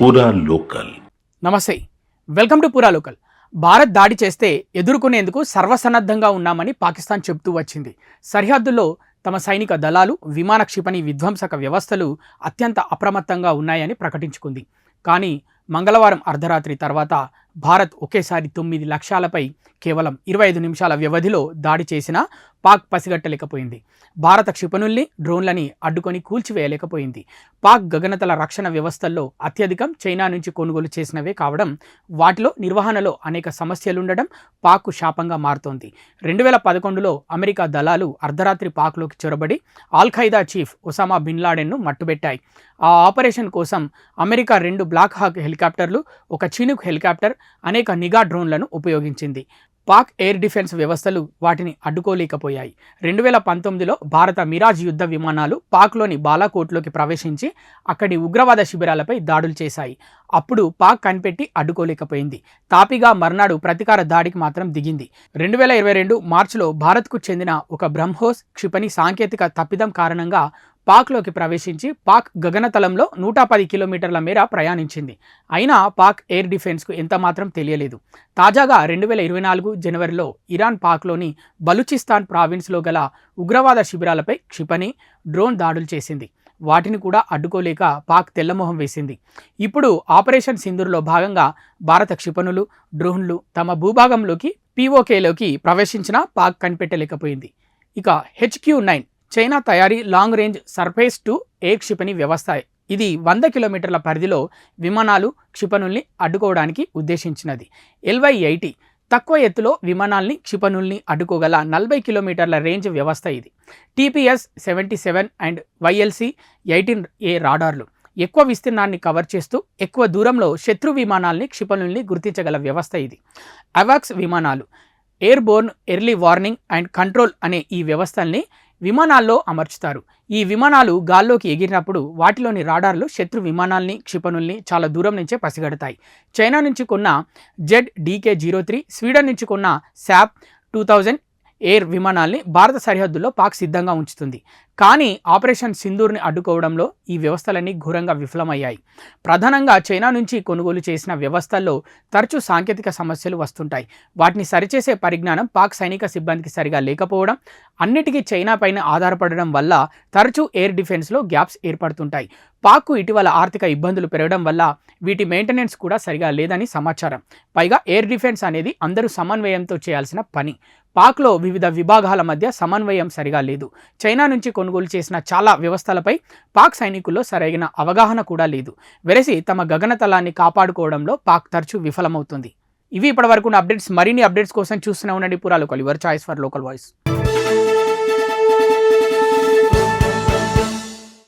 పూరా లోకల్. నమస్తే, welcome to పూరా లోకల్. భారత్ దాడి చేస్తే ఎదుర్కొనేందుకు సర్వసన్నద్ధంగా ఉన్నామని పాకిస్తాన్ చెబుతూ వచ్చింది. సరిహద్దుల్లో తమ సైనిక దళాలు, విమాన క్షిపణి విధ్వంసక వ్యవస్థలు అత్యంత అప్రమత్తంగా ఉన్నాయని ప్రకటించుకుంది. కానీ మంగళవారం అర్ధరాత్రి తర్వాత భారత్ ఒకేసారి 9 లక్ష్యాలపై కేవలం 25 నిమిషాల వ్యవధిలో దాడి చేసినా పాక్ పసిగట్టలేకపోయింది. భారత క్షిపణుల్ని, డ్రోన్లని అడ్డుకొని కూల్చివేయలేకపోయింది. పాక్ గగనతల రక్షణ వ్యవస్థల్లో అత్యధికం చైనా నుంచి కొనుగోలు చేసినవే కావడం, వాటిలో నిర్వహణలో అనేక సమస్యలుండడం పాక్కు శాపంగా మారుతోంది. 2011లో అమెరికా దళాలు అర్ధరాత్రి పాక్లోకి చొరబడి al Qaeda chief Osama bin లాడెన్ను మట్టుబెట్టాయి. ఆ ఆపరేషన్ కోసం అమెరికా 2 బ్లాక్ హాక్ హెలికాప్టర్లు, ఒక చినుక్ హెలికాప్టర్, అనేక నిఘా డ్రోన్లను ఉపయోగించింది. పాక్ ఎయిర్ డిఫెన్స్ వ్యవస్థలు వాటిని అడ్డుకోలేకపోయాయి. 2019లో భారత మిరాజ్ యుద్ధ విమానాలు పాక్లోని బాలాకోట్లోకి ప్రవేశించి అక్కడి ఉగ్రవాద శిబిరాలపై దాడులు చేశాయి. అప్పుడు పాక్ కనిపెట్టి అడ్డుకోలేకపోయింది. తాపిగా మర్నాడు ప్రతీకార దాడికి మాత్రం దిగింది. 2022 మార్చిలో భారత్కు చెందిన ఒక బ్రహ్మోస్ క్షిపణి సాంకేతిక తప్పిదం కారణంగా పాక్లోకి ప్రవేశించి పాక్ గగనతలంలో 110 కిలోమీటర్ల మేర ప్రయాణించింది. అయినా పాక్ ఎయిర్ డిఫెన్స్కు ఎంతమాత్రం తెలియలేదు. తాజాగా 2024 జనవరిలో ఇరాన్ పాక్లోని బలూచిస్తాన్ ప్రావిన్స్లో గల ఉగ్రవాద శిబిరాలపై క్షిపణి, డ్రోన్ దాడులు చేసింది. వాటిని కూడా అడ్డుకోలేక పాక్ తెల్లమొహం వేసింది. ఇప్పుడు ఆపరేషన్ సింధూర్లో భాగంగా భారత క్షిపణులు, డ్రోన్లు తమ భూభాగంలోకి పీఓకేలోకి ప్రవేశించినా పాక్ కనిపెట్టలేకపోయింది. ఇక HQ-9 చైనా తయారీ long range surface to air క్షిపణి వ్యవస్థ. ఇది 100 కిలోమీటర్ల పరిధిలో విమానాలు, క్షిపణుల్ని అడ్డుకోవడానికి ఉద్దేశించినది. LY-80 తక్కువ ఎత్తులో విమానాల్ని, క్షిపణుల్ని అడ్డుకోగల 40 కిలోమీటర్ల రేంజ్ వ్యవస్థ ఇది. TPS-77 అండ్ YLC-18A రాడార్లు ఎక్కువ విస్తీర్ణాన్ని కవర్ చేస్తూ ఎక్కువ దూరంలో శత్రు విమానాల్ని, క్షిపణుల్ని గుర్తించగల వ్యవస్థ ఇది. అవాక్స్ విమానాలు air Born early warning and control అనే ఈ వ్యవస్థల్ని విమానాల్లో అమర్చుతారు. ఈ విమానాలు గాల్లోకి ఎగిరినప్పుడు వాటిలోని రాడార్లు శత్రు విమానాల్ని, క్షిపణుల్ని చాలా దూరం నుంచే పసిగడతాయి. చైనా నుంచి కొన్న ZDK-03, స్వీడన్ నుంచి కొన్న SAP-2000 ఎయిర్ విమానాల్ని భారత సరిహద్దుల్లో పాక్ సిద్ధంగా ఉంచుతుంది. కానీ ఆపరేషన్ సింధూర్ని అడ్డుకోవడంలో ఈ వ్యవస్థలన్నీ ఘోరంగా విఫలమయ్యాయి. ప్రధానంగా చైనా నుంచి కొనుగోలు చేసిన వ్యవస్థల్లో తరచూ సాంకేతిక సమస్యలు వస్తుంటాయి. వాటిని సరిచేసే పరిజ్ఞానం పాక్ సైనిక సిబ్బందికి సరిగా లేకపోవడం, అన్నిటికీ చైనా పైన ఆధారపడడం వల్ల తరచూ ఎయిర్ డిఫెన్స్లో గ్యాప్స్ ఏర్పడుతుంటాయి. పాక్కు ఇటీవల ఆర్థిక ఇబ్బందులు పెరగడం వల్ల వీటి మెయింటెనెన్స్ కూడా సరిగా లేదని సమాచారం. పైగా ఎయిర్ డిఫెన్స్ అనేది అందరూ సమన్వయంతో చేయాల్సిన పని. పాక్లో వివిధ విభాగాల మధ్య సమన్వయం సరిగా లేదు. చైనా నుంచి కొనుగోలు చేసిన చాలా వ్యవస్థలపై పాక్ సైనికుల్లో సరైన అవగాహన కూడా లేదు. వెరసి తమ గగనతలాన్ని కాపాడుకోవడంలో పాక్ తరచూ విఫలమవుతుంది. ఇవి ఇప్పటివరకు అప్డేట్స్. మరిన్ని అప్డేట్స్ కోసం చూస్తూనే ఉండండి పూరా local, your choice for local voice.